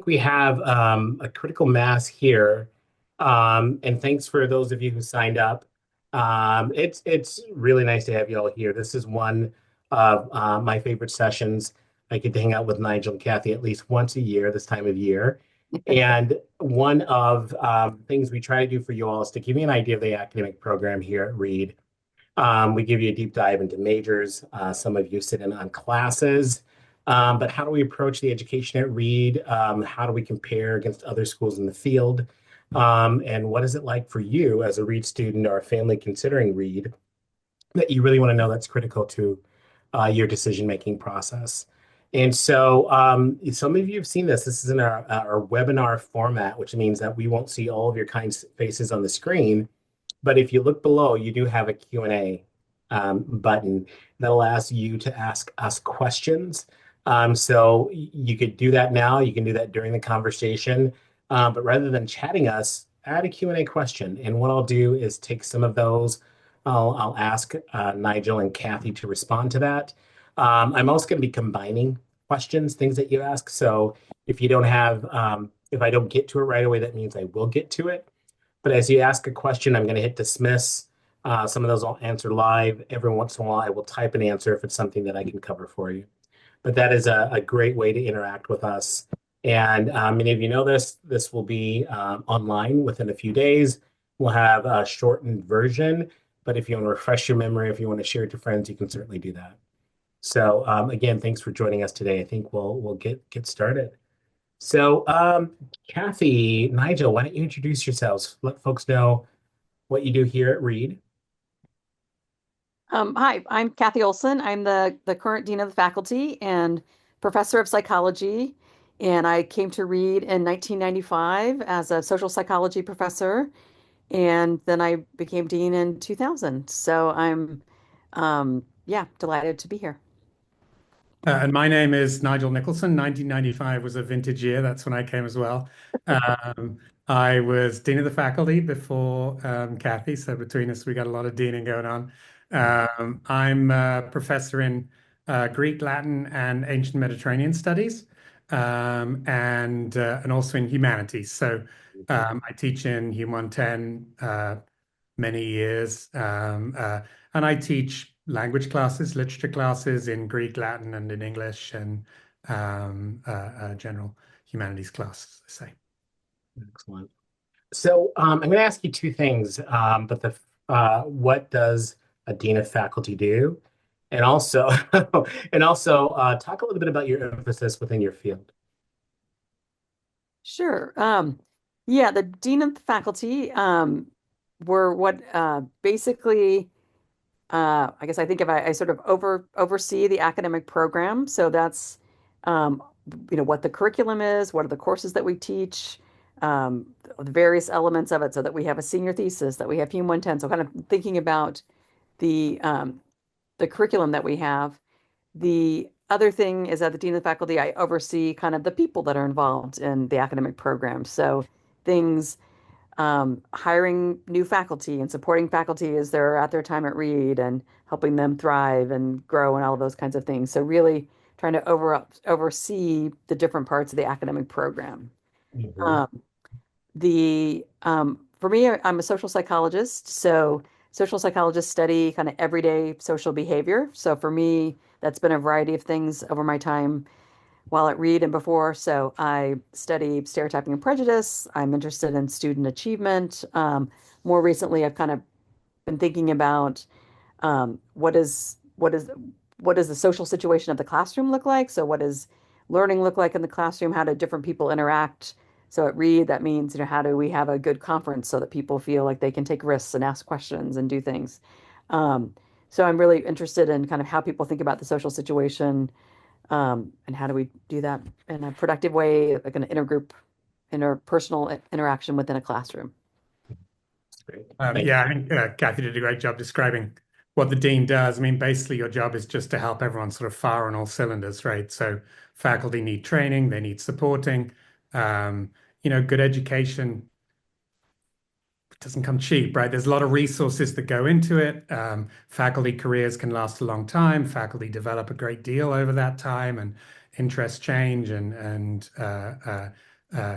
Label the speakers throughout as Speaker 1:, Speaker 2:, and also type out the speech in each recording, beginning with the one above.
Speaker 1: think we have a critical mass here. And thanks for those of you who signed up. It's really nice to have you all here. This is one of my favorite sessions. I get to hang out with Nigel and Kathy at least once a year, this time of year. And one of things we try to do for you all is to give you an idea of the academic program here at Reed. We give you a deep dive into majors. Some of you sit in on classes. But how do we approach the education at Reed? How do we compare against other schools in the field? And what is it like for you as a Reed student or a family considering Reed that you really want to know that's critical to your decision-making process? And so some of you have seen this. This is in our webinar format, which means that we won't see all of your kind faces on the screen. But if you look below, you do have a Q&A button that allows you to ask us questions. So you could do that now. You can do that during the conversation. But rather than chatting us, add a Q&A question. And what I'll do is take some of those. I'll ask Nigel and Kathy to respond to that. I'm also going to be combining questions, things that you ask. So if you don't have, if I don't get to it right away, that means I will get to it. But as you ask a question, I'm going to hit dismiss. Some of those I'll answer live. Every once in a while, I will type an answer if it's something that I can cover for you. But that is a great way to interact with us. And many of you know this. This will be online within a few days. We'll have a shortened version. But if you want to refresh your memory, if you want to share it to friends, you can certainly do that. So again, thanks for joining us today. I think we'll get started. So Kathy, Nigel, why don't you introduce yourselves? Let folks know what you do here at Reed.
Speaker 2: Hi, I'm Kathy Oleson. I'm the current dean of the faculty and professor of psychology. And I came to Reed in 1995 as a social psychology professor. And then I became dean in 2000. So I'm, yeah, delighted to be here.
Speaker 3: And my name is Nigel Nicholson. 1995 was a vintage year. That's when I came as well. I was dean of the faculty before Kathy. So between us, we got a lot of deaning going on. I'm a professor in Greek, Latin, and ancient Mediterranean studies, and also in humanities. So I teach in Hum 110 many years, and I teach language classes, literature classes in Greek, Latin, and in English, and general humanities classes, I say.
Speaker 1: Excellent. So I'm going to ask you two things, but what does a dean of faculty do? And also, talk a little bit about your emphasis within your field.
Speaker 2: Sure. Yeah, the dean of the faculty were what basically I guess I think if I sort of oversee the academic program, so that's what the curriculum is, what are the courses that we teach, the various elements of it, so that we have a senior thesis, that we have Hum 110. So kind of thinking about the curriculum that we have. The other thing is that the dean of the faculty, I oversee kind of the people that are involved in the academic program. So things hiring new faculty and supporting faculty as they're at their time at Reed and helping them thrive and grow and all of those kinds of things. So really trying to oversee the different parts of the academic program.
Speaker 1: Mhm.
Speaker 2: For me, I'm a social psychologist. So social psychologists study kind of everyday social behavior. So for me, that's been a variety of things over my time while at Reed and before. So I study stereotyping and prejudice. I'm interested in student achievement. More recently, I've kind of been thinking about what does the social situation of the classroom look like? So what does learning look like in the classroom? How do different people interact? So at Reed, that means, how do we have a good conference so that people feel like they can take risks and ask questions and do things? So I'm really interested in kind of how people think about the social situation, and how do we do that in a productive way, like an interpersonal interaction within a classroom.
Speaker 1: Great.
Speaker 3: Yeah, I think Kathy did a great job describing what the dean does. I mean, basically, your job is just to help everyone sort of fire on all cylinders, right? So faculty need training, they need supporting. Good education doesn't come cheap, right? There's a lot of resources that go into it. Faculty careers can last a long time. Faculty develop a great deal over that time, and interests change, and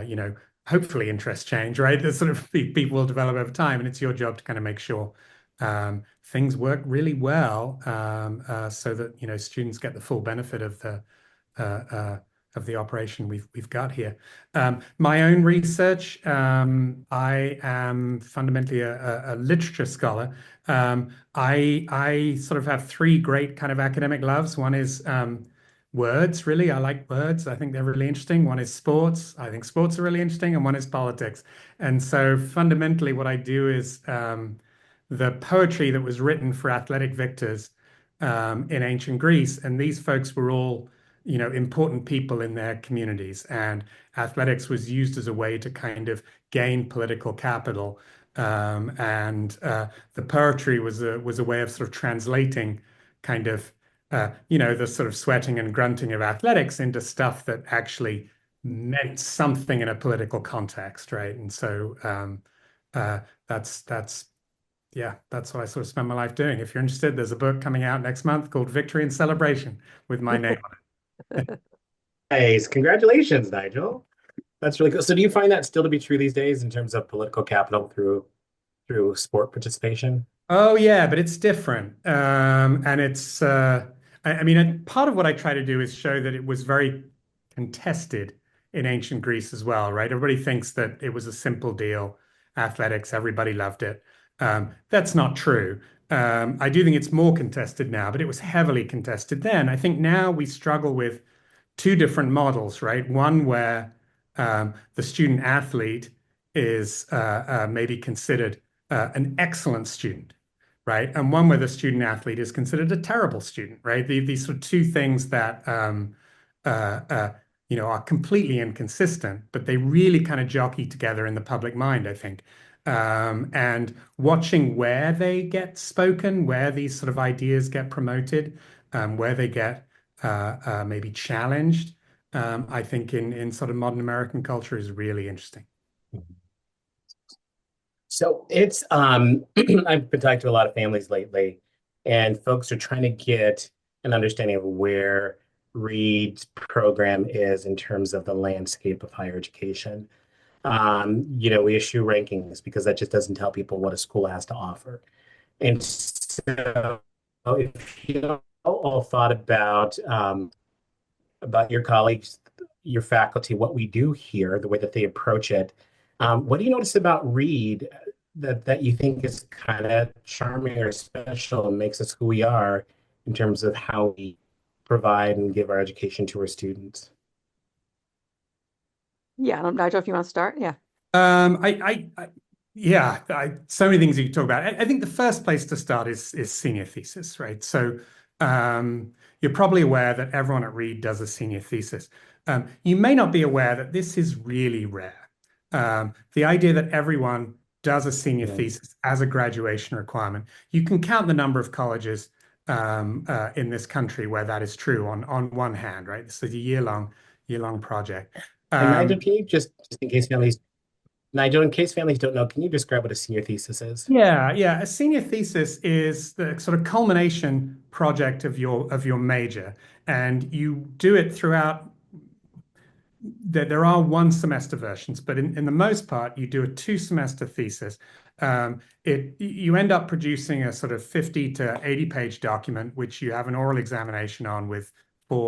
Speaker 3: you know, hopefully interests change, right? The sort of people will develop over time, and it's your job to kind of make sure things work really well, so that students get the full benefit uh, uh, of the operation we've got here. My own research, I am fundamentally a literature scholar. I sort of have three great kind of academic loves. One is words, really. I like words. I think they're really interesting. One is sports. I think sports are really interesting. And one is politics. And so fundamentally, what I do is the poetry that was written for athletic victors in ancient Greece. And these folks were all, important people in their communities. And athletics was used as a way to kind of gain political capital. And the poetry was a way of sort of translating kind of the sort of sweating and grunting of athletics into stuff that actually meant something in a political context, right? And so uh, that's yeah, that's what I sort of spend my life doing. If you're interested, there's a book coming out next month called Victory and Celebration with my name on it.
Speaker 1: Nice. Congratulations, Nigel. That's really cool. So do you find that still to be true these days in terms of political capital through sport participation?
Speaker 3: Oh yeah, but it's different. And it's I mean, part of what I try to do is show that it was very contested in ancient Greece as well, right? Everybody thinks that it was a simple deal, athletics, everybody loved it. That's not true. I do think it's more contested now, but it was heavily contested then. I think now we struggle with two different models, right? One where the student athlete is maybe considered an excellent student, right? And one where the student athlete is considered a terrible student, right? These sort of two things that uh, uh, are completely inconsistent, but they really kind of jockey together in the public mind, I think. And watching where they get spoken, where these sort of ideas get promoted, where they get maybe challenged, I think in sort of modern American culture is really interesting.
Speaker 1: So it's I've been talking to a lot of families lately, and folks are trying to get an understanding of where Reed's program is in terms of the landscape of higher education. We issue rankings because that just doesn't tell people what a school has to offer. And so if you all thought about your colleagues, your faculty, what we do here, the way that they approach it. What do you notice about Reed that you think is kind of charming or special and makes us who we are in terms of how we provide and give our education to our students?
Speaker 2: Yeah, Nigel, if you want to start. Yeah.
Speaker 3: Yeah, so many things you can talk about. I think the first place to start is senior thesis, right? So you're probably aware that everyone at Reed does a senior thesis. You may not be aware that this is really rare. The idea that everyone does a senior
Speaker 1: Yeah.
Speaker 3: thesis as a graduation requirement. You can count the number of colleges in this country where that is true on one hand, right? This is a year long project.
Speaker 1: And Nigel,
Speaker 3: Um,
Speaker 1: can you just in case families, Nigel, in case families don't know, can you describe what a senior thesis is?
Speaker 3: Yeah. A senior thesis is the sort of culmination project of your major, and you do it throughout. There are one semester versions, but in the most part, you do a two-semester thesis. You end up producing a sort of 50 to 80 page document, which you have an oral examination on with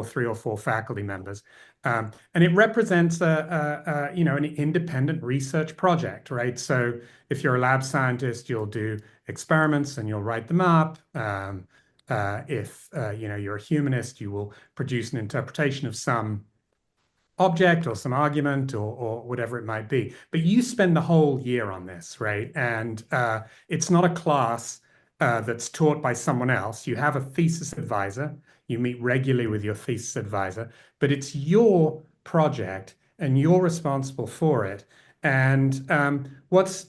Speaker 3: three or four faculty members. And it represents an independent research project, right? So if you're a lab scientist, you'll do experiments and you'll write them up. If you're a humanist, you will produce an interpretation of some object or some argument or whatever it might be. But you spend the whole year on this, right? And it's not a class that's taught by someone else. You have a thesis advisor. You meet regularly with your thesis advisor, but it's your project and you're responsible for it. And what's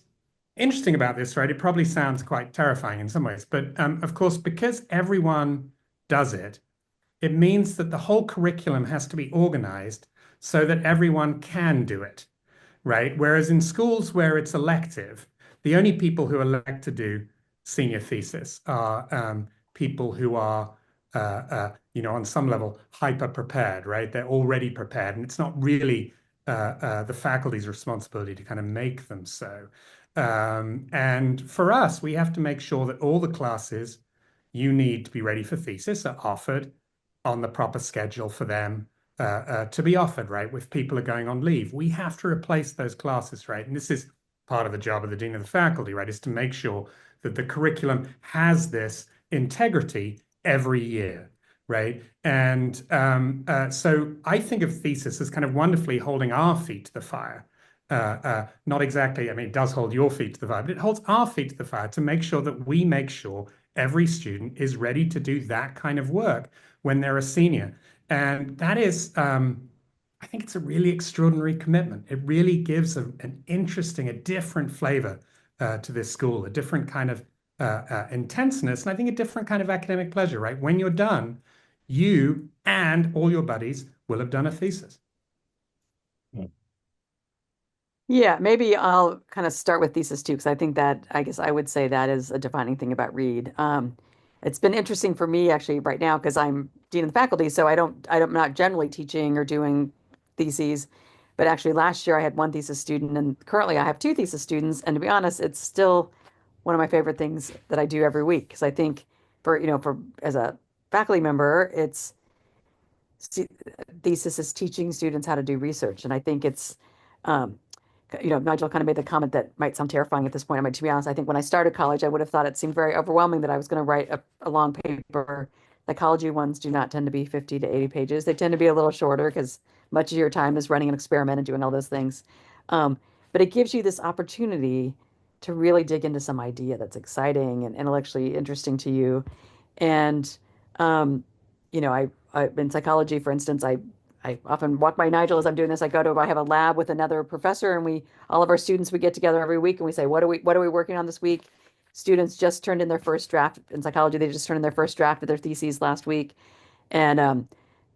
Speaker 3: interesting about this, right? It probably sounds quite terrifying in some ways, but of course, because everyone does it, it means that the whole curriculum has to be organized so that everyone can do it, right? Whereas in schools where it's elective, the only people who elect to do senior thesis are people who are, on some level, hyper prepared, right? They're already prepared, and it's not really the faculty's responsibility to kind of make them so. And for us, we have to make sure that all the classes you need to be ready for thesis are offered on the proper schedule for them to be offered, right? If people are going on leave, we have to replace those classes, right? And this is part of the job of the dean of the faculty, right? Is to make sure that the curriculum has this integrity every year, right? And so I think of thesis as kind of wonderfully holding our feet to the fire. Not exactly, I mean, it does hold your feet to the fire, but it holds our feet to the fire to make sure that we make sure every student is ready to do that kind of work when they're a senior. And that is, I think it's a really extraordinary commitment. It really gives an interesting, a different flavor to this school, a different kind of intenseness, and I think a different kind of academic pleasure, right? When you're done, you and all your buddies will have done a thesis.
Speaker 2: Yeah, maybe I'll kind of start with thesis too, because I think that I guess I would say that is a defining thing about Reed. It's been interesting for me actually right now because I'm dean of the faculty, so I'm not generally teaching or doing theses. But actually, last year I had one thesis student, and currently I have two thesis students. And to be honest, it's still one of my favorite things that I do every week because I think for as a faculty member, it's stu- thesis is teaching students how to do research, and I think it's um, Nigel kind of made the comment that might sound terrifying at this point. I mean, to be honest, I think when I started college, I would have thought it seemed very overwhelming that I was going to write a long paper. Psychology ones do not tend to be 50 to 80 pages. They tend to be a little shorter because much of your time is running an experiment and doing all those things. Um, but it gives you this opportunity to really dig into some idea that's exciting and intellectually interesting to you. And um, I in psychology, for instance, I often walk by Nigel as I'm doing this. I have a lab with another professor, and all of our students, we get together every week and we say, what are we working on this week? Students just turned in their first draft in psychology. They just turned in their first draft of their theses last week. And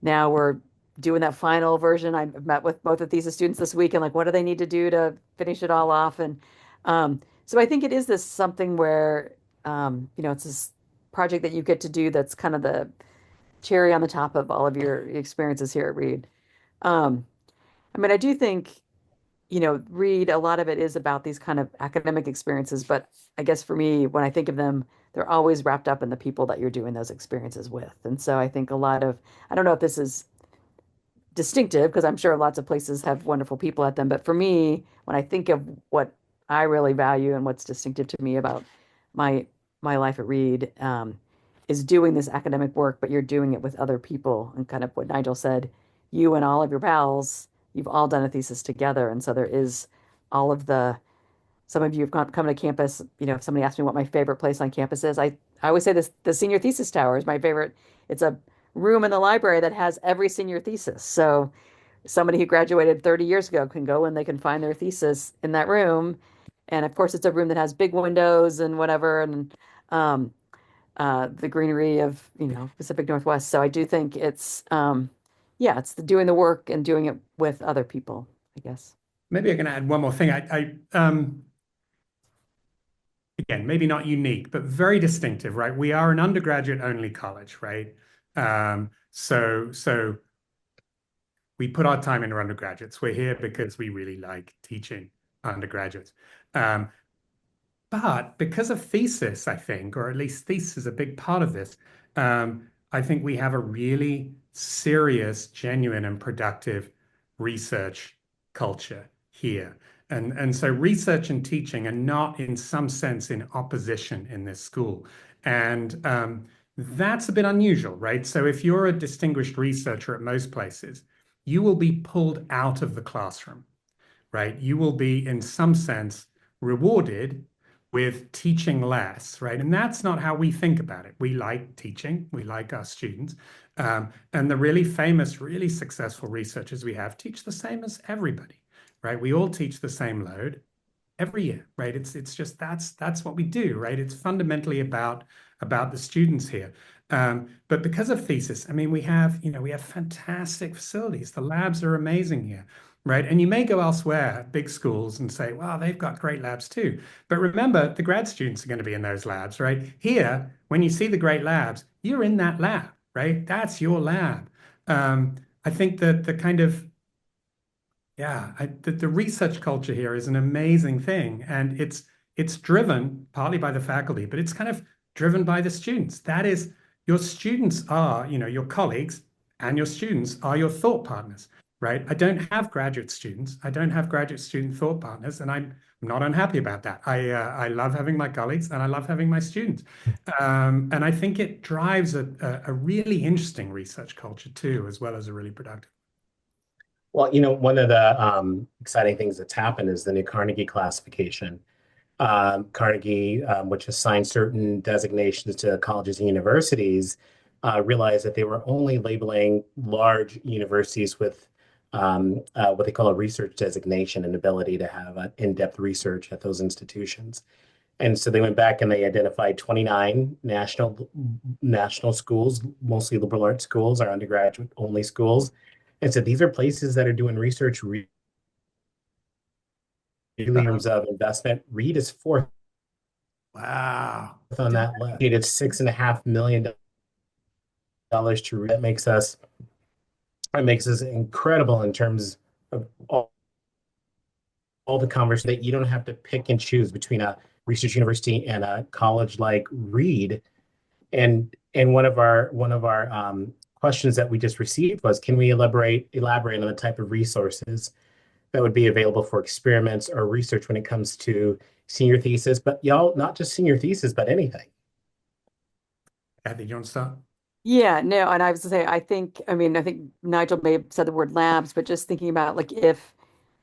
Speaker 2: now we're doing that final version. I met with both the thesis students this week and like, what do they need to do to finish it all off? And so I think it is this something where, it's this project that you get to do that's kind of the cherry on the top of all of your experiences here at Reed. Um, I mean, I do think, Reed, a lot of it is about these kind of academic experiences, but I guess for me, when I think of them, they're always wrapped up in the people that you're doing those experiences with. And so I think I don't know if this is distinctive because I'm sure lots of places have wonderful people at them. But for me, when I think of what I really value and what's distinctive to me about my my life at Reed, is doing this academic work, but you're doing it with other people. And kind of what Nigel said, you and all of your pals, you've all done a thesis together. And so there is all of some of you have come to campus. If somebody asks me what my favorite place on campus is, I always say the senior thesis tower is my favorite. It's a room in the library that has every senior thesis. So somebody who graduated 30 years ago can go and they can find their thesis in that room. And of course, it's a room that has big windows and whatever, and um, the greenery of, Pacific Northwest. So I do think yeah, it's doing the work and doing it with other people, I guess.
Speaker 3: Maybe I can add one more thing. Again, maybe not unique, but very distinctive, right? We are an undergraduate only college, right? So we put our time into undergraduates. We're here because we really like teaching undergraduates. Um, but because of thesis, I think, or at least thesis is a big part of this, I think we have a really serious, genuine, and productive research culture here. And so research and teaching are not in some sense in opposition in this school. And that's a bit unusual, right? So if you're a distinguished researcher at most places, you will be pulled out of the classroom, right? You will be, in some sense, rewarded with teaching less, right? And that's not how we think about it. We like teaching, we like our students. And the really famous, really successful researchers we have teach the same as everybody, right? We all teach the same load every year, right? It's just that's what we do, right? It's fundamentally about the students here. But because of thesis, I mean, we have fantastic facilities. The labs are amazing here, right? And you may go elsewhere, big schools, and say, well, they've got great labs too. But remember, the grad students are going to be in those labs, right? Here, when you see the great labs, you're in that lab, right? That's your lab. I think that the kind of Yeah, the research culture here is an amazing thing, and it's driven partly by the faculty, but it's kind of driven by the students. That is, your students are, your colleagues and your students are your thought partners, right? I don't have graduate students. I don't have graduate student thought partners, and I'm not unhappy about that. I love having my colleagues and I love having my students, and I think it drives a really interesting research culture too, as well as a really productive.
Speaker 1: Well, one of the exciting things that's happened is the new Carnegie classification. Carnegie, which assigned certain designations to colleges and universities, realized that they were only labeling large universities with what they call a research designation and ability to have in-depth research at those institutions. And so they went back and they identified 29 national schools, mostly liberal arts schools, or undergraduate only schools. And so these are places that are doing research really in terms of investment. Reed is fourth
Speaker 3: Wow.
Speaker 1: on that list. It's $6.5 million to Reed. That makes us incredible in terms of all the conversation that you don't have to pick and choose between a research university and a college like Reed. And one of our questions that we just received was, can we elaborate on the type of resources that would be available for experiments or research when it comes to senior thesis, but y'all, not just senior thesis, but anything.
Speaker 3: Kathy, do you want to start?
Speaker 2: Yeah, no, and I was to say, I think Nigel may have said the word labs, but just thinking about like if,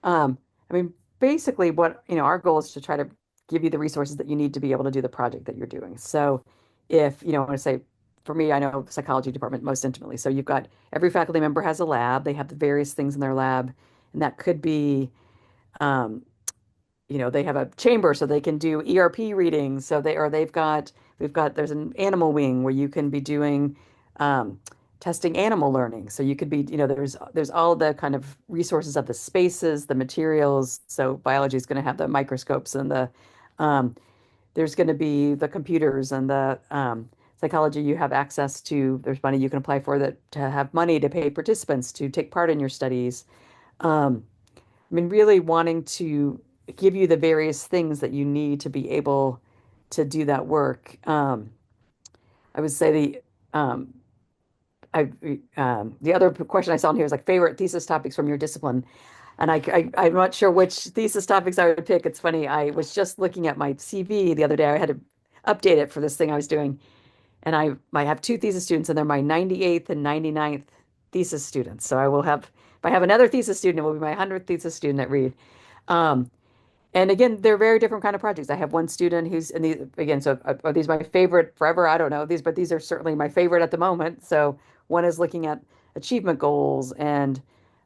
Speaker 2: um, I mean, basically what, our goal is to try to give you the resources that you need to be able to do the project that you're doing. So if, I want to say, for me, I know psychology department most intimately. So you've got every faculty member has a lab, they have the various things in their lab, and that could be, um, they have a chamber so they can do ERP readings. There's an animal wing where you can be doing um, testing animal learning. So you could be, there's all the kind of resources of the spaces, the materials. So biology is going to have the microscopes and um, there's going to be the computers and the psychology. You have access to, there's money you can apply for that to have money to pay participants to take part in your studies. Um, really wanting to give you the various things that you need to be able to do that work. I would say um, the other question I saw in here is like favorite thesis topics from your discipline. And I'm not sure which thesis topics I would pick. It's funny. I was just looking at my CV the other day. I had to update it for this thing I was doing. And I have two thesis students, and they're my 98th and 99th thesis students. So if I have another thesis student, it will be my 100th thesis student at Reed. Um, and again, they're very different kind of projects. I have one student who's, and these, again, so are these my favorite forever? I don't know these, but these are certainly my favorite at the moment. So one is looking at achievement goals and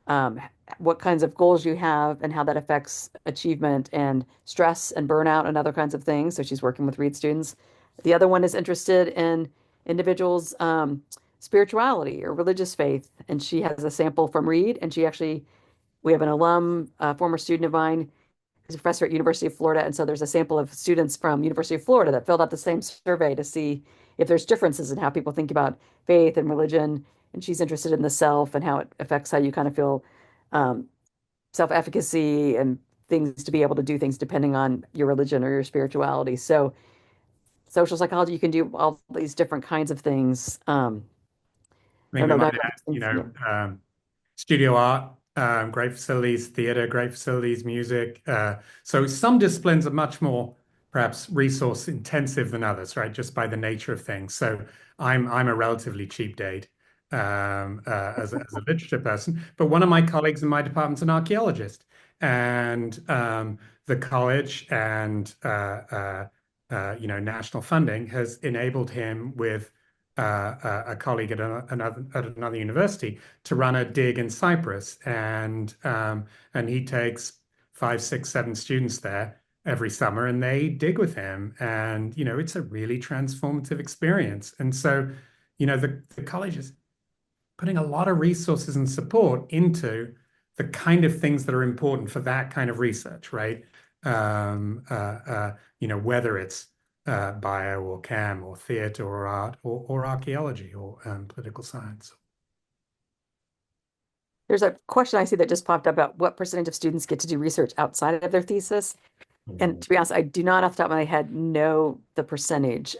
Speaker 2: um, what kinds of goals you have and how that affects achievement and stress and burnout and other kinds of things. So she's working with Reed students. The other one is interested in individuals' spirituality or religious faith, and she has a sample from Reed, and we have an alum, former student of mine who's a professor at University of Florida. And so there's a sample of students from University of Florida that filled out the same survey to see if there's differences in how people think about faith and religion. And she's interested in the self and how it affects how you kind of feel um, self-efficacy and things to be able to do things depending on your religion or your spirituality. So social psychology, you can do all these different kinds of things.
Speaker 3: I
Speaker 2: I
Speaker 3: think
Speaker 2: don't
Speaker 3: we
Speaker 2: know,
Speaker 3: might
Speaker 2: Nigel,
Speaker 3: add,
Speaker 2: yeah.
Speaker 3: studio art, great facilities, theater, great facilities, music. So some disciplines are much more perhaps resource intensive than others, right? Just by the nature of things. So I'm a relatively cheap date as a literature person, but one of my colleagues in my department's an archaeologist, and the college and national funding has enabled him with a colleague at another university to run a dig in Cyprus, and he takes five, six, seven students there every summer, and they dig with him, and it's a really transformative experience. And so, the college is putting a lot of resources and support into the kind of things that are important for that kind of research, right? Whether it's bio or chem or theater or art or archaeology or political science.
Speaker 2: There's a question I see that just popped up about what percentage of students get to do research outside of their thesis. And
Speaker 1: Mhm.
Speaker 2: to be honest, I do not off the top of my head know the percentage.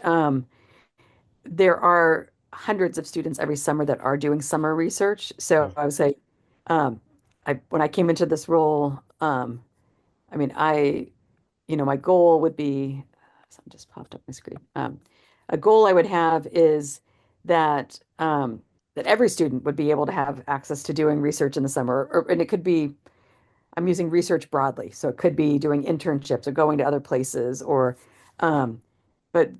Speaker 2: There are hundreds of students every summer that are doing summer research. So I would say, um, when I came into this role, I mean, my goal would be, something just popped up my screen. A goal I would have is that that every student would be able to have access to doing research in the summer, and it could be, I'm using research broadly, so it could be doing internships or going to other places, or, but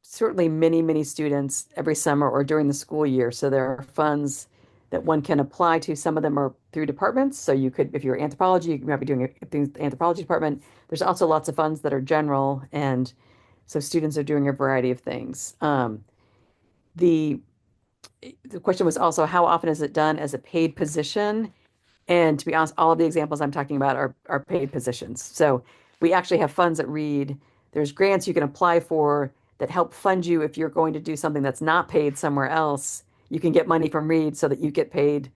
Speaker 2: certainly many students every summer or during the school year. So there are funds that one can apply to. Some of them are through departments. So you could, if you're anthropology, you might be doing it through the anthropology department. There's also lots of funds that are general, and so students are doing a variety of things. The the question was also how often is it done as a paid position? And to be honest, all of the examples I'm talking about are paid positions. So we actually have funds at Reed. There's grants you can apply for that help fund you if you're going to do something that's not paid somewhere else. You can get money from Reed so that you get paid.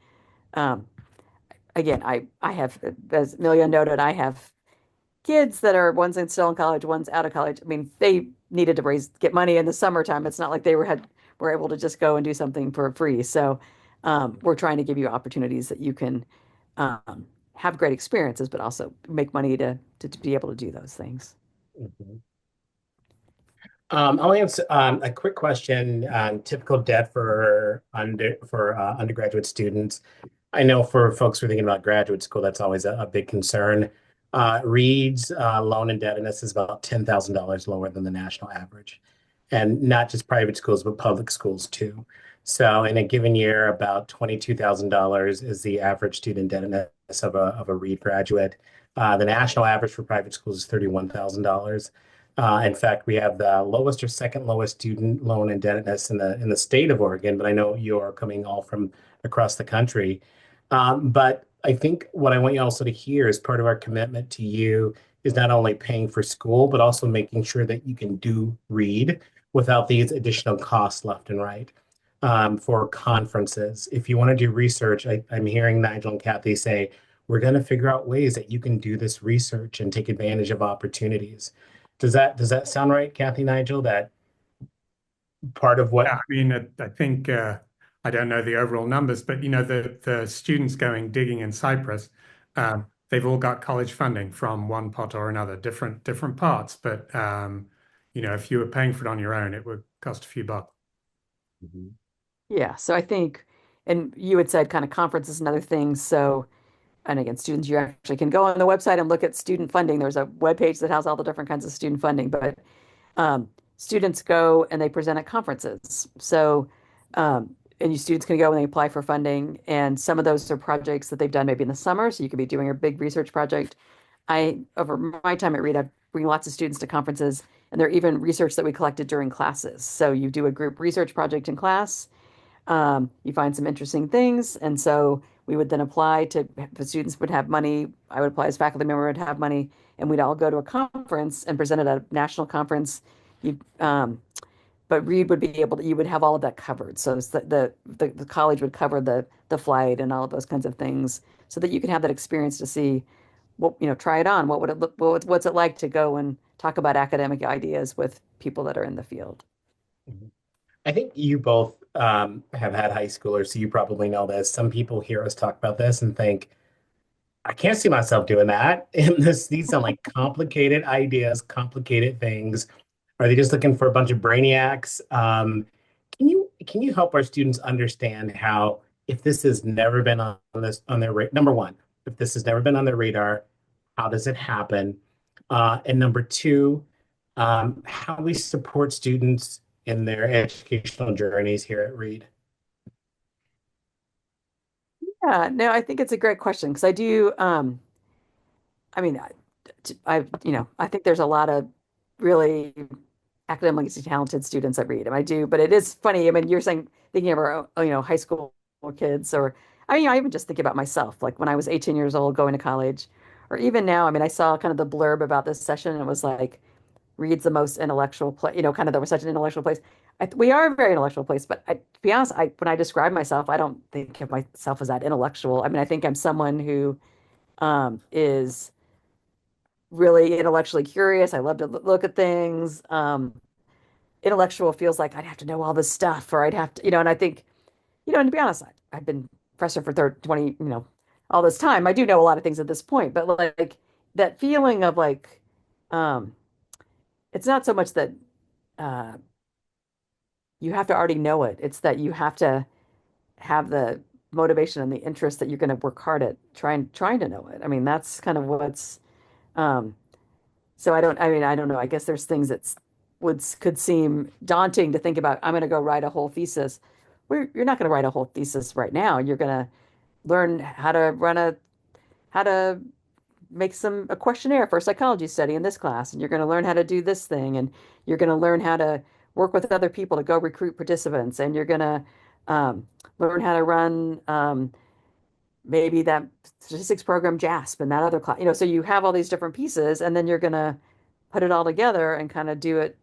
Speaker 2: Um, Again, I have, as Amelia noted, I have kids that are one's still in college, one's out of college. I mean, they needed to get money in the summertime. It's not like they were able to just go and do something for free. So we're trying to give you opportunities that you can have great experiences, but also make money to be able to do those things.
Speaker 1: Mhm. I'll answer a quick question. Typical debt for undergraduate students. I know for folks who are thinking about graduate school, that's always a big concern. Reed's loan indebtedness is about $10,000 lower than the national average, and not just private schools, but public schools too. So in a given year, about $22,000 is the average student indebtedness of a Reed graduate. The national average for private schools is $31,000. In fact, we have the lowest or second lowest student loan indebtedness in the state of Oregon, but I know you're coming all from across the country. But I think what I want you also to hear is part of our commitment to you is not only paying for school, but also making sure that you can do read without these additional costs left and right. For conferences, if you want to do research, I'm hearing Nigel and Kathy say, we're going to figure out ways that you can do this research and take advantage of opportunities. Does that sound right, Kathy, Nigel? That part of
Speaker 3: Yeah,
Speaker 1: what
Speaker 3: I mean, I think I don't know the overall numbers, but the students going digging in Cyprus, they've all got college funding from one pot or another, different parts. But if you were paying for it on your own, it would cost a few bucks.
Speaker 1: Mhm.
Speaker 2: Yeah, so I think, and you had said kind of conferences and other things. So, and again, students, you actually can go on the website and look at student funding. There's a web page that has all the different kinds of student funding, but um, students go and they present at conferences. So, and you students can go and they apply for funding. And some of those are projects that they've done maybe in the summer. So you could be doing a big research project. Over my time at Reed, I bring lots of students to conferences, and there are even research that we collected during classes. So you do a group research project in class, you find some interesting things, and so we would then apply to, the students would have money. I would apply as faculty member, would have money, and we'd all go to a conference and present at a national conference. You, but Reed would be able to, you would have all of that covered. So it's the college would cover the flight and all of those kinds of things, so that you can have that experience to see what, try it on. What would it look? What's it like to go and talk about academic ideas with people that are in the field?
Speaker 1: I think you both have had high schoolers, so you probably know this. Some people hear us talk about this and think, I can't see myself doing that. And these sound like complicated ideas, complicated things. Are they just looking for a bunch of brainiacs? Can you help our students understand how if this has never been on their number one, if this has never been on their radar, how does it happen? And number two, how we support students in their educational journeys here at Reed.
Speaker 2: Yeah, no, I think it's a great question because I do. I mean, I think there's a lot of really academically talented students at Reed, and I do. But it is funny. I mean, you're saying thinking of our, high school kids, or I mean, I even just think about myself, like when I was 18 years old going to college, or even now. I mean, I saw kind of the blurb about this session, and it was like Reed's the most intellectual place, kind of there was such an intellectual place. we are a very intellectual place, but to be honest, when I describe myself, I don't think of myself as that intellectual. I mean, I think I'm someone who is really intellectually curious. I love to look at things. Intellectual feels like I'd have to know all this stuff, or I'd have to, and I think, and to be honest, I've been professor for 30, 20, all this time. I do know a lot of things at this point, but like that feeling of like, um, it's not so much that uh, you have to already know it. It's that you have to have the motivation and the interest that you're going to work hard at trying to know it. I mean, that's kind of what's um so I mean, I don't know. I guess there's things that could seem daunting to think about. I'm going to go write a whole thesis. You're not going to write a whole thesis right now. You're going to learn how to make a questionnaire for a psychology study in this class, and you're going to learn how to do this thing, and you're going to learn how to work with other people to go recruit participants, and you're going to learn how to run maybe that statistics program JASP and that other class. So you have all these different pieces, and then you're going to put it all together and kind of do it,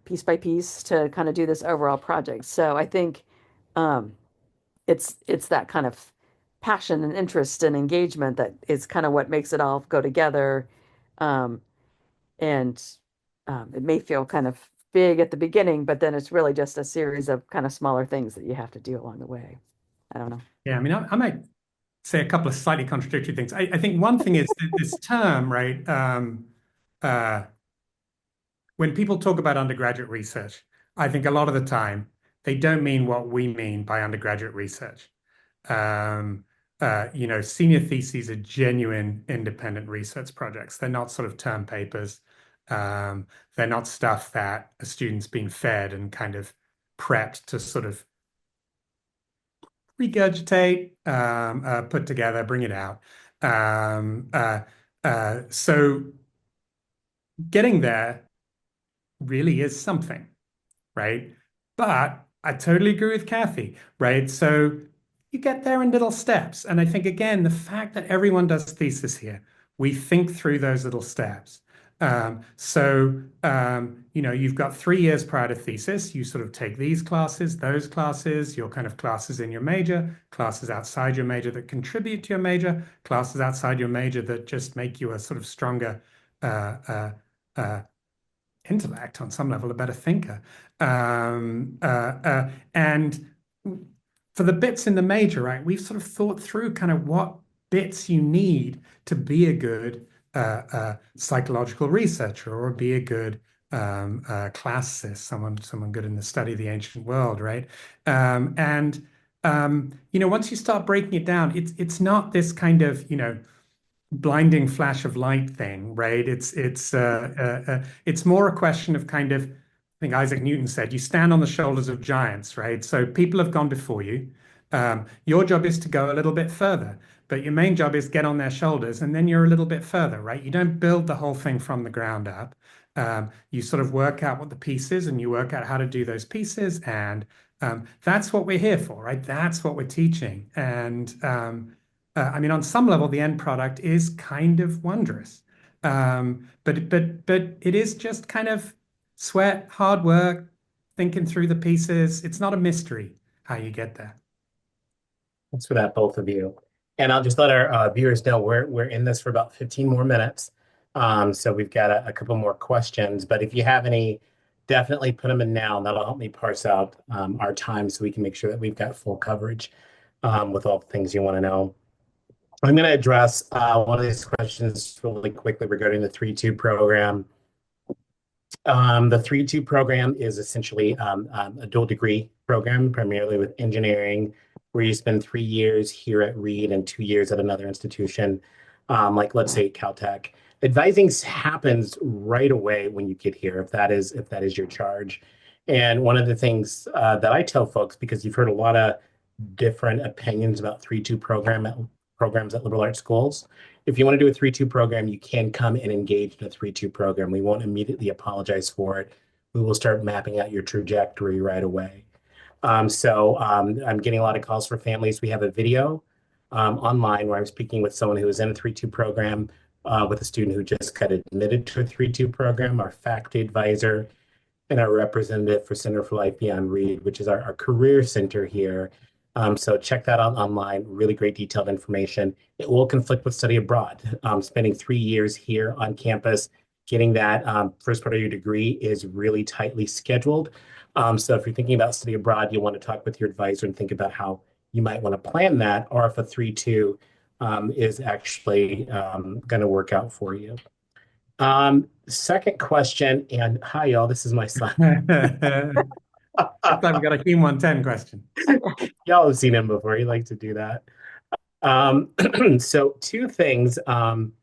Speaker 2: piece by piece to kind of do this overall project. So I think um, it's that kind of passion and interest and engagement that is kind of what makes it all go together. Um, and it may feel kind of big at the beginning, but then it's really just a series of kind of smaller things that you have to do along the way. I don't know.
Speaker 3: Yeah, I mean, I might say a couple of slightly contradictory things. I think one thing is that this term, right? Uh, when people talk about undergraduate research, I think a lot of the time they don't mean what we mean by undergraduate research. Um, Senior theses are genuine independent research projects. They're not sort of term papers. Um, they're not stuff that a student's been fed and kind of prepped to sort of regurgitate, put together, bring it out. Um, uh, so getting there really is something, right? But I totally agree with Kathy, right? So you get there in little steps. And I think, again, the fact that everyone does thesis here, we think through those little steps. You've got 3 years prior to thesis. You sort of take these classes, those classes, your kind of classes in your major, classes outside your major that contribute to your major, classes outside your major that just make you a sort of stronger uh, uh, uh, intellect on some level, a better thinker. And for the bits in the major, right, we've sort of thought through kind of what bits you need to be a good psychological researcher or be a good classicist, someone good in the study of the ancient world, right? Once you start breaking it down, it's not this kind of, blinding flash of light thing, right? It's more a question of kind of, I think Isaac Newton said, you stand on the shoulders of giants, right? So people have gone before you. Your job is to go a little bit further, but your main job is get on their shoulders, and then you're a little bit further, right? You don't build the whole thing from the ground up. You sort of work out what the piece is, and you work out how to do those pieces, and that's what we're here for, right? That's what we're teaching, and I mean, on some level, the end product is kind of wondrous. But it is just kind of sweat, hard work, thinking through the pieces. It's not a mystery how you get there.
Speaker 1: Thanks for that, both of you. And I'll just let our viewers know we're in this for about 15 more minutes. So we've got a couple more questions. But if you have any, definitely put them in now, and that'll help me parse out our time so we can make sure that we've got full coverage with all the things you want to know. I'm going to address one of these questions really quickly regarding the 3-2 program. The 3-2 program is essentially a dual degree program, primarily with engineering, where you spend 3 years here at Reed and 2 years at another institution, like let's say Caltech. Advising happens right away when you get here, if that is your charge. And one of the things that I tell folks, because you've heard a lot of different opinions about 3-2 programs at liberal arts schools. If you want to do a 3-2 program, you can come and engage in a 3-2 program. We won't immediately apologize for it. We will start mapping out your trajectory right away. I'm getting a lot of calls for families. We have a video online where I'm speaking with someone who is in a 3-2 program with a student who just got admitted to a 3-2 program, our faculty advisor. and our representative for Center for Life Beyond Read, which is our career center here. So check that out online. Really great detailed information. It will conflict with study abroad. Spending 3 years here on campus, getting that first part of your degree is really tightly scheduled. So if you're thinking about study abroad, you'll want to talk with your advisor and think about how you might want to plan that, or if a 3-2 is actually going to work out for you. Second question, and hi y'all, this is my son.
Speaker 3: Looks like we got a Keen 110 question.
Speaker 1: Y'all have seen him before. He likes to do that. So two things. Um,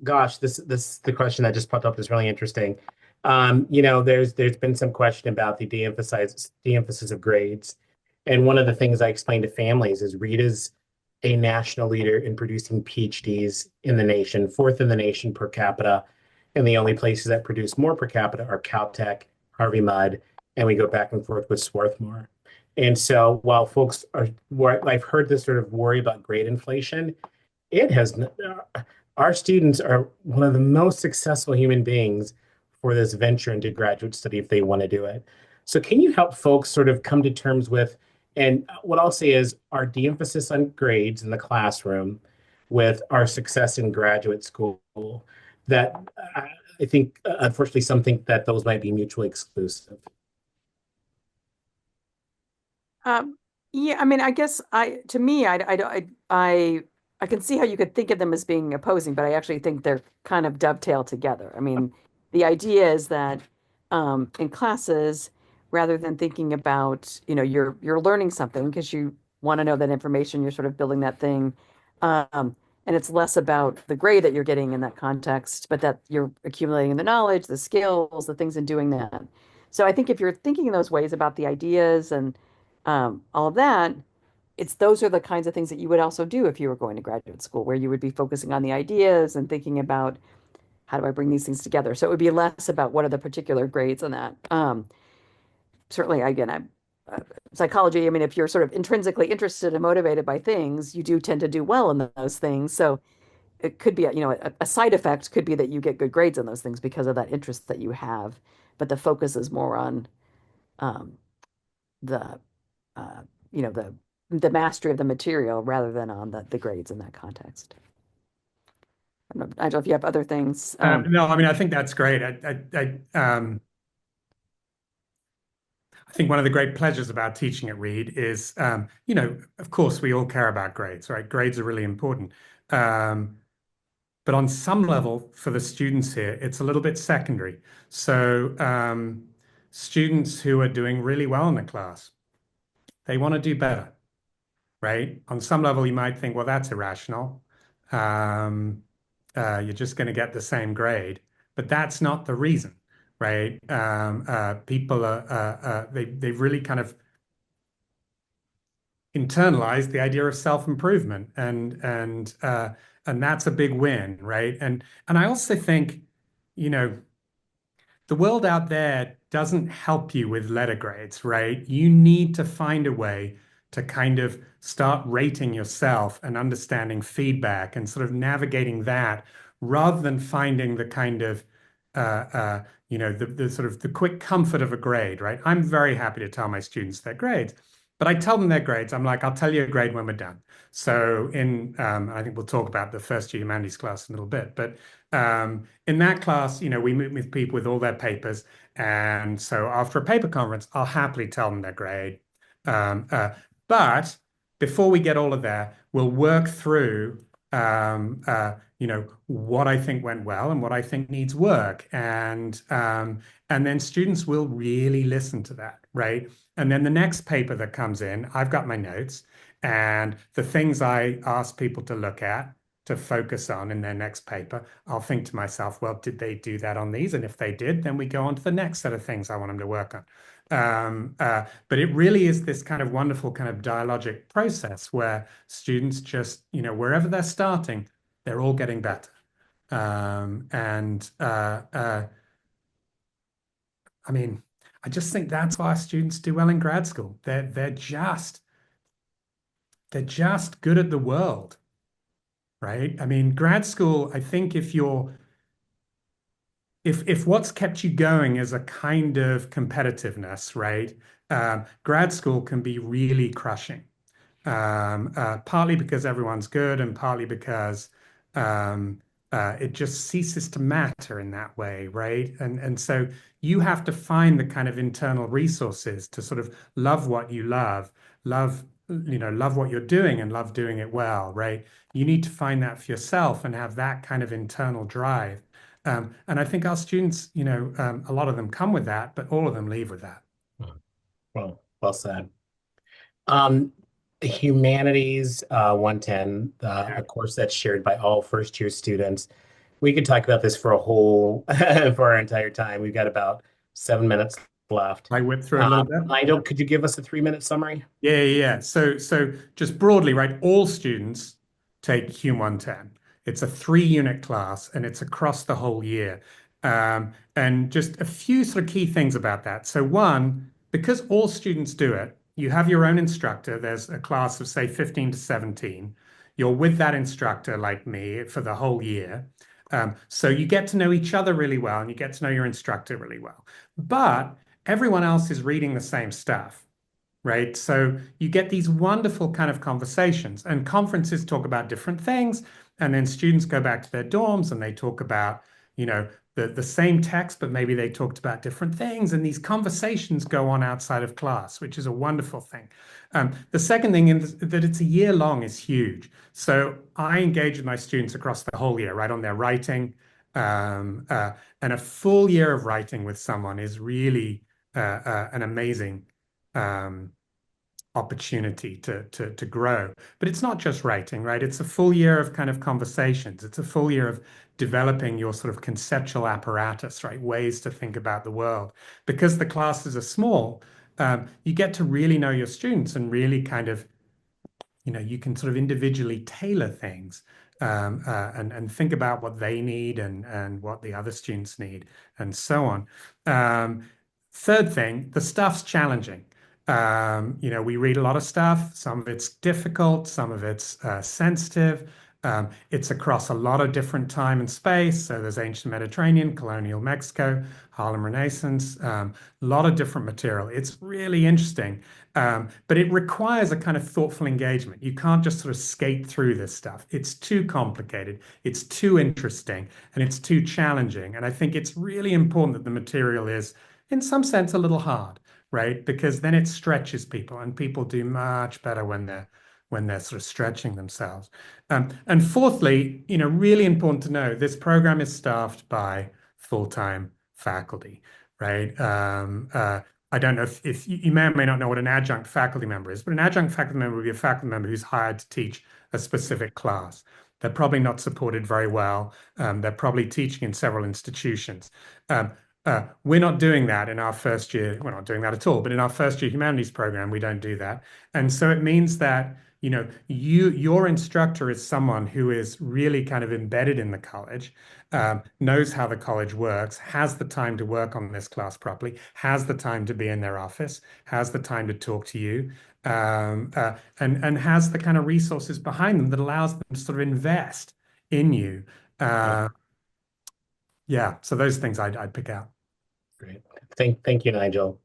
Speaker 1: Gosh, this the question that just popped up is really interesting. There's been some question about the de-emphasis of grades, and one of the things I explained to families is Reed is a national leader in producing PhDs in the nation, fourth in the nation per capita, and the only places that produce more per capita are Caltech, Harvey Mudd, and we go back and forth with Swarthmore. And so while folks are, I've heard this sort of worry about grade inflation, it has, our students are one of the most successful human beings for this venture into graduate study if they want to do it. So can you help folks sort of come to terms with, and what I'll say is our de-emphasis on grades in the classroom with our success in graduate school, that I think, unfortunately, some think that those might be mutually exclusive.
Speaker 2: Um, yeah, I mean, I guess to me, I can see how you could think of them as being opposing, but I actually think they're kind of dovetail together. I mean, the idea is that in classes, rather than thinking about, you're learning something because you want to know that information, you're sort of building that thing. And it's less about the grade that you're getting in that context, but that you're accumulating the knowledge, the skills, the things in doing that. So I think if you're thinking in those ways about the ideas and all of that, those are the kinds of things that you would also do if you were going to graduate school, where you would be focusing on the ideas and thinking about how do I bring these things together. So it would be less about what are the particular grades on that. Certainly, again, I'm psychology. I mean, if you're sort of intrinsically interested and motivated by things, you do tend to do well in those things. So it could be, a side effect could be that you get good grades in those things because of that interest that you have. But the focus is more on um, the uh, you know, the mastery of the material rather than on the grades in that context. I don't know if you have other things.
Speaker 3: No, I mean, I think that's great. I think one of the great pleasures about teaching at Reed is, of course, we all care about grades, right? Grades are really important. Um, but on some level, for the students here, it's a little bit secondary. So, students who are doing really well in the class, they want to do better, right? On some level, you might think, well, that's irrational. Um, you're just going to get the same grade, but that's not the reason, right? People they've really kind of internalized the idea of self-improvement, and that's a big win, right? And I also think, you know, the world out there doesn't help you with letter grades, right? You need to find a way to kind of start rating yourself and understanding feedback and sort of navigating that rather than finding the kind of the sort of the quick comfort of a grade, right? I'm very happy to tell my students their grades, but I tell them their grades. I'm like, I'll tell you a grade when we're done. So I think we'll talk about the first year humanities class in a little bit, but in that class, we meet with people with all their papers. And so after a paper conference, I'll happily tell them their grade. Um, uh, but before we get all of that, we'll work through, what I think went well and what I think needs work. And then students will really listen to that, right? And then the next paper that comes in, I've got my notes and the things I ask people to look at, to focus on in their next paper, I'll think to myself, well, did they do that on these? And if they did, then we go on to the next set of things I want them to work on. But it really is this kind of wonderful kind of dialogic process where students just, wherever they're starting, they're all getting better. I mean, I just think that's why students do well in grad school. They're just good at the world, right? I mean, grad school, I think if what's kept you going is a kind of competitiveness, right? Grad school can be really crushing, partly because everyone's good and partly because it just ceases to matter in that way, right? And so you have to find the kind of internal resources to sort of love what you love, love what you're doing and love doing it well, right? You need to find that for yourself and have that kind of internal drive. And I think our students, a lot of them come with that, but all of them leave with that.
Speaker 1: Well said. Um, Humanities 110, a course that's shared by all first year students. We could talk about this for a whole for our entire time. We've got about 7 minutes left.
Speaker 3: I whip through it a little bit.
Speaker 1: Nigel, could you give us a 3-minute summary?
Speaker 3: Yeah. So just broadly, right, all students take Hum 110. It's a 3-unit class and it's across the whole year. And just a few sort of key things about that. So one, because all students do it, you have your own instructor. There's a class of say 15 to 17. You're with that instructor like me for the whole year. So you get to know each other really well and you get to know your instructor really well. But everyone else is reading the same stuff, right? So you get these wonderful kind of conversations, and conferences talk about different things, and then students go back to their dorms and they talk about, the same text, but maybe they talked about different things, and these conversations go on outside of class, which is a wonderful thing. The second thing is that it's a year long is huge. So I engage with my students across the whole year, right, on their writing, and a full year of writing with someone is really an amazing um, opportunity to grow. But it's not just writing, right? It's a full year of kind of conversations. It's a full year of developing your sort of conceptual apparatus, right? Ways to think about the world. Because the classes are small, you get to really know your students and really kind of, you can sort of individually tailor things, and think about what they need and what the other students need and so on. Third thing, the stuff's challenging. We read a lot of stuff. Some of it's difficult, some of it's sensitive. It's across a lot of different time and space. So there's ancient Mediterranean, colonial Mexico, Harlem Renaissance, a lot of different material. It's really interesting, but it requires a kind of thoughtful engagement. You can't just sort of skate through this stuff. It's too complicated, it's too interesting, and it's too challenging. And I think it's really important that the material is, in some sense, a little hard, right? Because then it stretches people, and people do much better when they're sort of stretching themselves. And fourthly, really important to know, this program is staffed by full-time faculty, right? I don't know if you may or may not know what an adjunct faculty member is, but an adjunct faculty member would be a faculty member who's hired to teach a specific class. They're probably not supported very well. They're probably teaching in several institutions. We're not doing that in our first year. We're not doing that at all. But in our first year humanities program, we don't do that. And so it means that, your instructor is someone who is really kind of embedded in the college, knows how the college works, has the time to work on this class properly, has the time to be in their office, has the time to talk to you, and has the kind of resources behind them that allows them to sort of invest in you. Yeah, so those things I'd pick out.
Speaker 1: Great. Thank you, Nigel.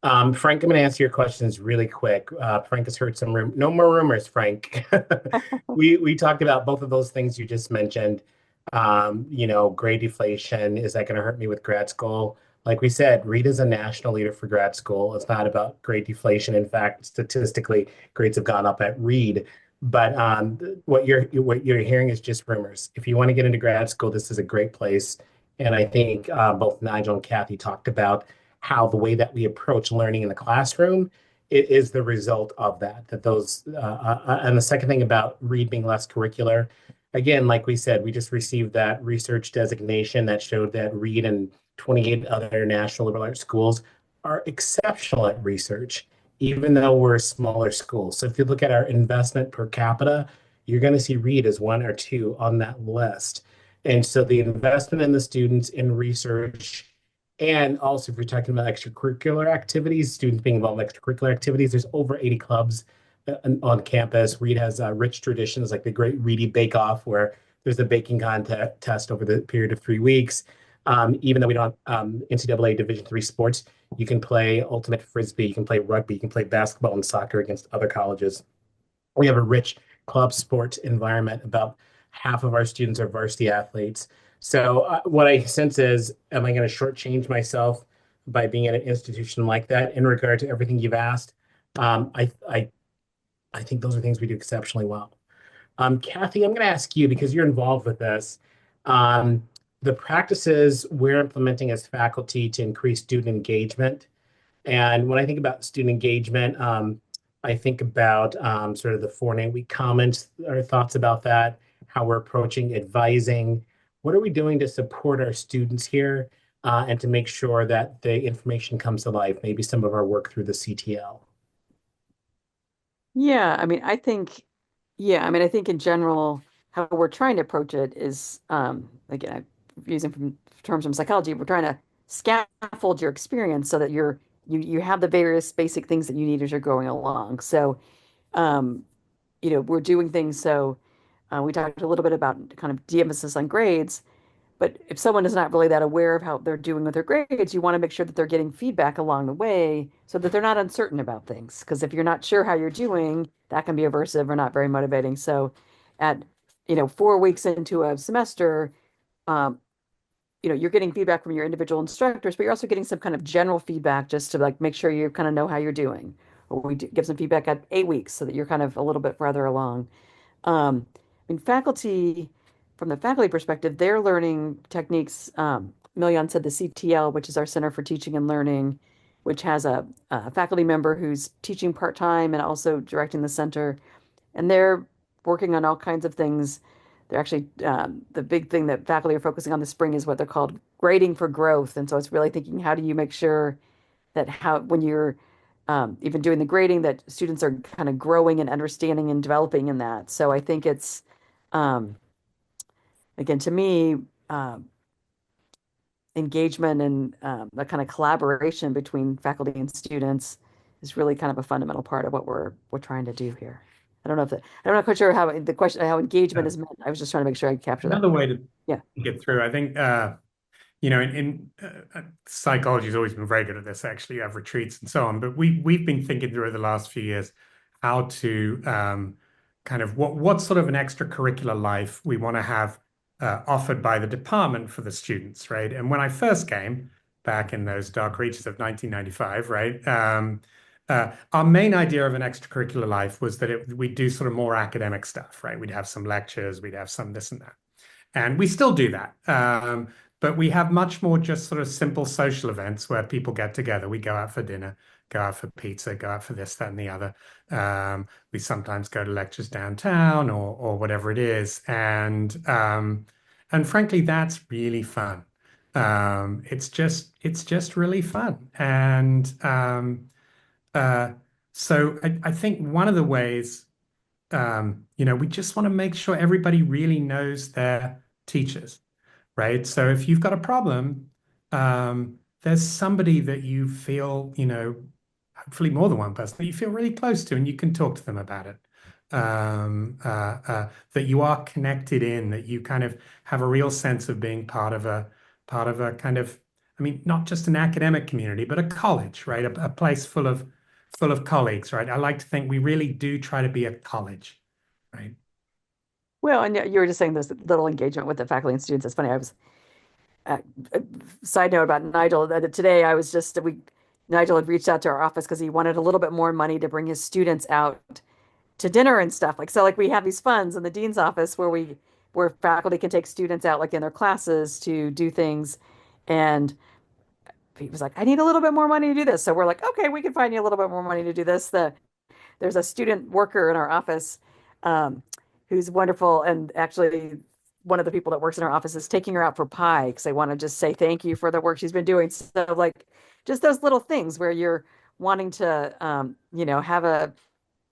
Speaker 1: Frank, I'm going to answer your questions really quick. Frank has heard some no more rumors, Frank. We talked about both of those things you just mentioned. Grade deflation, is that going to hurt me with grad school? Like we said, Reed is a national leader for grad school. It's not about grade deflation. In fact, statistically, grades have gone up at Reed. But what you're hearing is just rumors. If you want to get into grad school, this is a great place. And I think both Nigel and Kathy talked about how the way that we approach learning in the classroom is the result of that. And the second thing about Reed being less curricular, again, like we said, we just received that research designation that showed that Reed and 28 other national liberal arts schools are exceptional at research, even though we're a smaller school. So if you look at our investment per capita, you're going to see Reed as one or two on that list. And so the investment in the students in research, and also if you're talking about extracurricular activities, students being involved in extracurricular activities, there's over 80 clubs on campus. Reed has rich traditions like the Great Reedy Bake Off, where there's a baking contest over the period of 3 weeks. Even though we don't have NCAA Division III sports, you can play ultimate frisbee, you can play rugby, you can play basketball and soccer against other colleges. We have a rich club sports environment. About half of our students are varsity athletes. So what I sense is, am I going to shortchange myself by being at an institution like that in regard to everything you've asked? I think those are things we do exceptionally well. Kathy, I'm going to ask you because you're involved with this. Um, the practices we're implementing as faculty to increase student engagement. And when I think about student engagement, I think about sort of the 4 and 8 week comments or thoughts about that, how we're approaching advising. What are we doing to support our students here and to make sure that the information comes to life? Maybe some of our work through the CTL.
Speaker 2: Yeah, I mean, I think, yeah, I mean, I think in general, how we're trying to approach it is, again, I'm using from terms from psychology, we're trying to scaffold your experience so that you have the various basic things that you need as you're going along. So, um, we're doing things so we talked a little bit about kind of de-emphasis on grades. But if someone is not really that aware of how they're doing with their grades, you want to make sure that they're getting feedback along the way so that they're not uncertain about things. Because if you're not sure how you're doing, that can be aversive or not very motivating. So at, 4 weeks into a semester, um, you're getting feedback from your individual instructors, but you're also getting some kind of general feedback just to like make sure you kind of know how you're doing. Or give some feedback at 8 weeks so that you're kind of a little bit further along. I mean, from the faculty perspective, they're learning techniques. Million said the CTL, which is our Center for Teaching and Learning, which has a faculty member who's teaching part-time and also directing the center. And they're working on all kinds of things. They're actually, the big thing that faculty are focusing on this spring is what they're called grading for growth. And so it's really thinking, how do you make sure that when you're even doing the grading, that students are kind of growing and understanding and developing in that. So I think it's, um, again, to me, um, engagement and a kind of collaboration between faculty and students is really kind of a fundamental part of what we're trying to do here. I don't know if that, I'm not quite sure how the question, how engagement
Speaker 3: Uh,
Speaker 2: is meant. I was just trying to make sure I capture that.
Speaker 3: Another way to
Speaker 2: Yeah.
Speaker 3: get through, I think, in psychology has always been very good at this. Actually, you have retreats and so on, but we've been thinking through the last few years how to kind of what sort of an extracurricular life we want to have offered by the department for the students, right? And when I first came back in those dark reaches of 1995, right? Our main idea of an extracurricular life was that we'd do sort of more academic stuff, right? We'd have some lectures, we'd have some this and that. And we still do that. But we have much more just sort of simple social events where people get together. We go out for dinner, go out for pizza, go out for this, that, and the other. We sometimes go to lectures downtown or whatever it is. And frankly, that's really fun. It's just really fun. And uh, so I think one of the ways we just want to make sure everybody really knows their teachers, right? So if you've got a problem, there's somebody that you feel, hopefully more than one person that you feel really close to, and you can talk to them about it. That you are connected in, that you kind of have a real sense of being part of a kind of, I mean, not just an academic community, but a college, right? A place full of colleagues, right? I like to think we really do try to be a college, right?
Speaker 2: Well, and you were just saying this little engagement with the faculty and students. It's funny. Uh, uh, Side note about Nigel, that today Nigel had reached out to our office because he wanted a little bit more money to bring his students out to dinner and stuff. Like, so like we have these funds in the dean's office where faculty can take students out like in their classes to do things. And he was like, I need a little bit more money to do this. So we're like, okay, we can find you a little bit more money to do this. There's a student worker in our office um, who's wonderful. And actually, one of the people that works in our office is taking her out for pie because they want to just say thank you for the work she's been doing. So, like, just those little things where you're wanting to,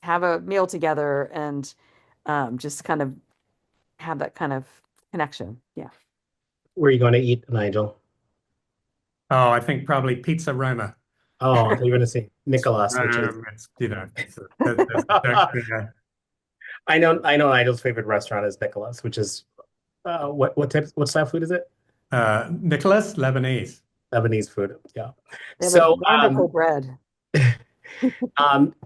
Speaker 2: have a meal together and just kind of have that kind of connection. Yeah.
Speaker 1: Where are you going to eat, Nigel?
Speaker 3: Oh, I think probably Pizza Roma.
Speaker 1: Oh, I thought you were going to say Nicholas, which is
Speaker 3: It's, there's a joke there.
Speaker 1: I know Nigel's favorite restaurant is Nicholas, which is what style food is it?
Speaker 3: Nicholas, Lebanese.
Speaker 1: Lebanese food. Yeah.
Speaker 2: They have a
Speaker 1: So,
Speaker 2: wonderful bread.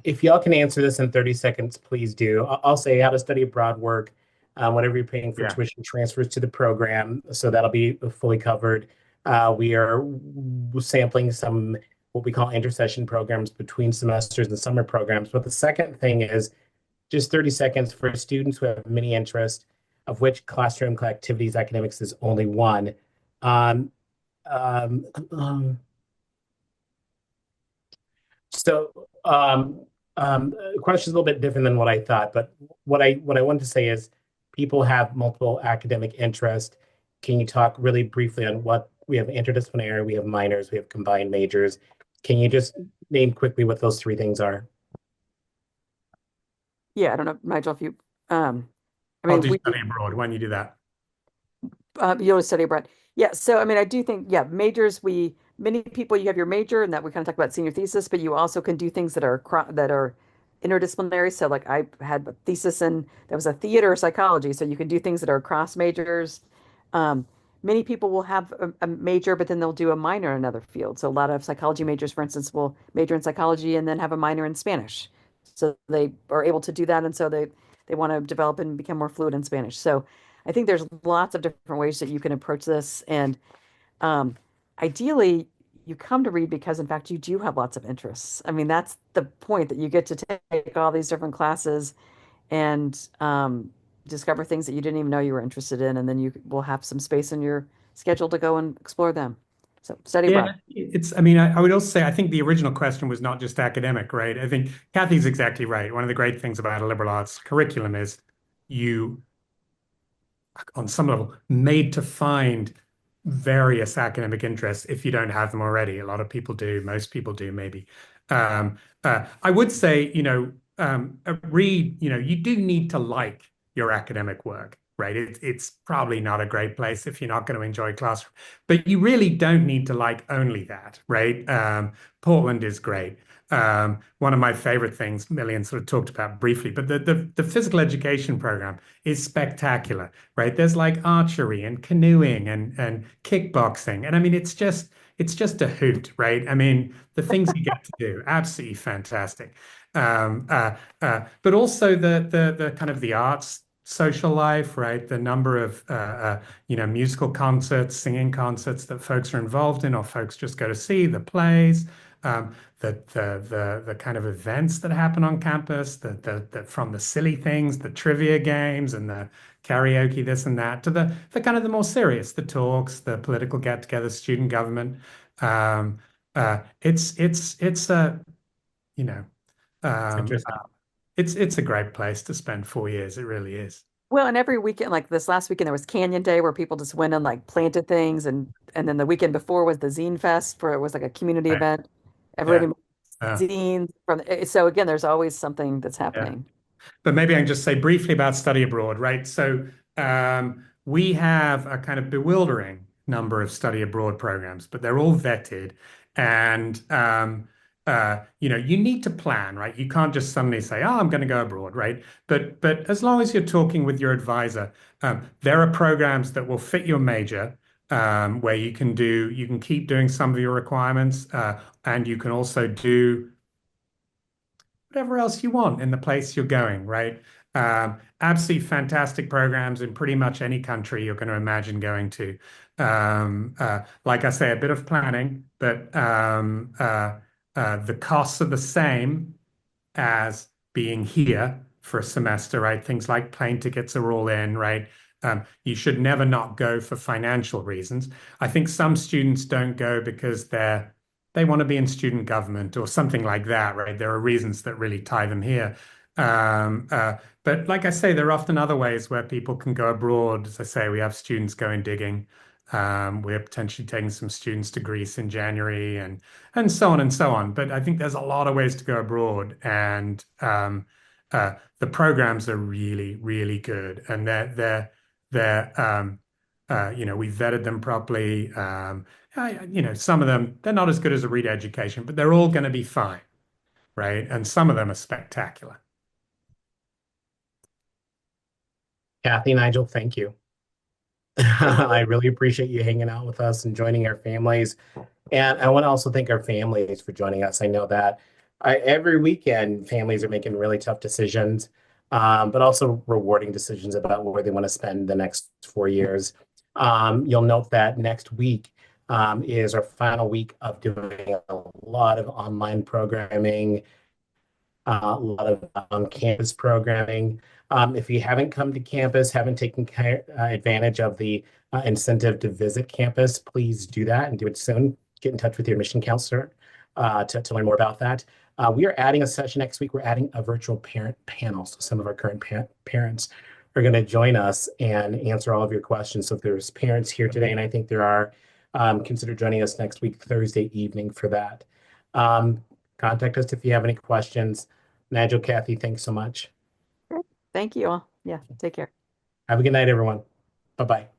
Speaker 1: if y'all can answer this in 30 seconds, please do. I'll say how to study abroad work, whatever you're paying for
Speaker 3: Yeah.
Speaker 1: tuition transfers to the program. So that'll be fully covered. We are sampling some what we call intersession programs between semesters and summer programs. But the second thing is just 30 seconds for students who have many interests, of which classroom activities academics is only one. Um, um, um, So, the question is a little bit different than what I thought, but what I wanted to say is people have multiple academic interests. Can you talk really briefly on what we have interdisciplinary, we have minors, we have combined majors. Can you just name quickly what those three things are?
Speaker 2: Yeah, I don't know, Nigel, if you, um, I
Speaker 3: I'll
Speaker 2: mean,
Speaker 3: do
Speaker 2: we,
Speaker 3: study abroad when you do that.
Speaker 2: you always study abroad. Yeah, so I mean, I do think, yeah, majors, many people, you have your major and that we kind of talk about senior thesis, but you also can do things that are that are interdisciplinary. So like I had a thesis in that was a theater psychology, so you can do things that are cross majors. Um, Many people will have a major, but then they'll do a minor in another field. So a lot of psychology majors, for instance, will major in psychology and then have a minor in Spanish. So they are able to do that, and so they want to develop and become more fluent in Spanish. So I think there's lots of different ways that you can approach this. And um, ideally, you come to read because, in fact, you do have lots of interests. I mean, that's the point that you get to take all these different classes and discover things that you didn't even know you were interested in. And then you will have some space in your schedule to go and explore them. So study
Speaker 3: Yeah,
Speaker 2: abroad.
Speaker 3: I mean, I would also say, I think the original question was not just academic, right? I think Kathy's exactly right. One of the great things about a liberal arts curriculum is you, on some level, made to find various academic interests if you don't have them already. A lot of people do, most people do, maybe. I would say, read, you do need to like your academic work, right? It's probably not a great place if you're not going to enjoy classroom, but you really don't need to like only that, right? Portland is great. One of my favorite things, Millian sort of talked about briefly, but the physical education program is spectacular, right? There's like archery and canoeing and kickboxing. And I mean, it's just a hoot, right? I mean, the things you get to do, absolutely fantastic. But also the kind of the arts social life, right? The number of musical concerts, singing concerts that folks are involved in, or folks just go to see, the plays, the kind of events that happen on campus, the from the silly things, the trivia games and the karaoke, this and that, to the kind of the more serious, the talks, the political get-togethers, student government. Um, it's a you know
Speaker 1: It's
Speaker 3: um,
Speaker 1: interesting.
Speaker 3: it's a great place to spend 4 years. It really is.
Speaker 2: Well, and every weekend, like this last weekend, there was Canyon Day where people just went and like planted things, and then the weekend before was the Zine Fest, where it was like a community
Speaker 3: Right.
Speaker 2: event.
Speaker 3: Yeah.
Speaker 2: Everybody made
Speaker 3: Uh,
Speaker 2: zines from. So again, there's always something that's
Speaker 3: yeah.
Speaker 2: happening.
Speaker 3: But maybe I can just say briefly about study abroad, right? So we have a kind of bewildering number of study abroad programs, but they're all vetted. And you need to plan, right? You can't just suddenly say, "Oh, I'm going to go abroad," right? But as long as you're talking with your advisor, there are programs that will fit your major. Where you can keep doing some of your requirements, and you can also do whatever else you want in the place you're going, right? Absolutely fantastic programs in pretty much any country you're going to imagine going to. Like I say, a bit of planning, but the costs are the same as being here for a semester, right? Things like plane tickets are all in, right? You should never not go for financial reasons. I think some students don't go because they want to be in student government or something like that, right? There are reasons that really tie them here. Um, uh, but like I say, there are often other ways where people can go abroad. As I say, we have students going digging. We're potentially taking some students to Greece in January and so on and so on. But I think there's a lot of ways to go abroad, and the programs are really, really good, and we vetted them properly. Some of them they're not as good as a read education, but they're all going to be fine, right? And some of them are spectacular.
Speaker 1: Kathy, Nigel, thank you.
Speaker 2: Thank
Speaker 1: I
Speaker 2: you.
Speaker 1: really appreciate you hanging out with us and joining our families. And I want to also thank our families for joining us. I know that every weekend families are making really tough decisions, but also rewarding decisions about where they want to spend the next 4 years. You'll note that next week is our final week of doing a lot of online programming, a lot of campus programming. If you haven't come to campus, haven't taken advantage of the incentive to visit campus, please do that and do it soon. Get in touch with your mission counselor to learn more about that. We are adding a session next week. We're adding a virtual parent panel. So some of our current parents are going to join us and answer all of your questions. So if there's parents here today, and I think there are, consider joining us next week, Thursday evening for that. Um, Contact us if you have any questions. Nigel, Kathy, thanks so much.
Speaker 2: Thank you all. Yeah, take care.
Speaker 1: Have a good night, everyone. Bye bye.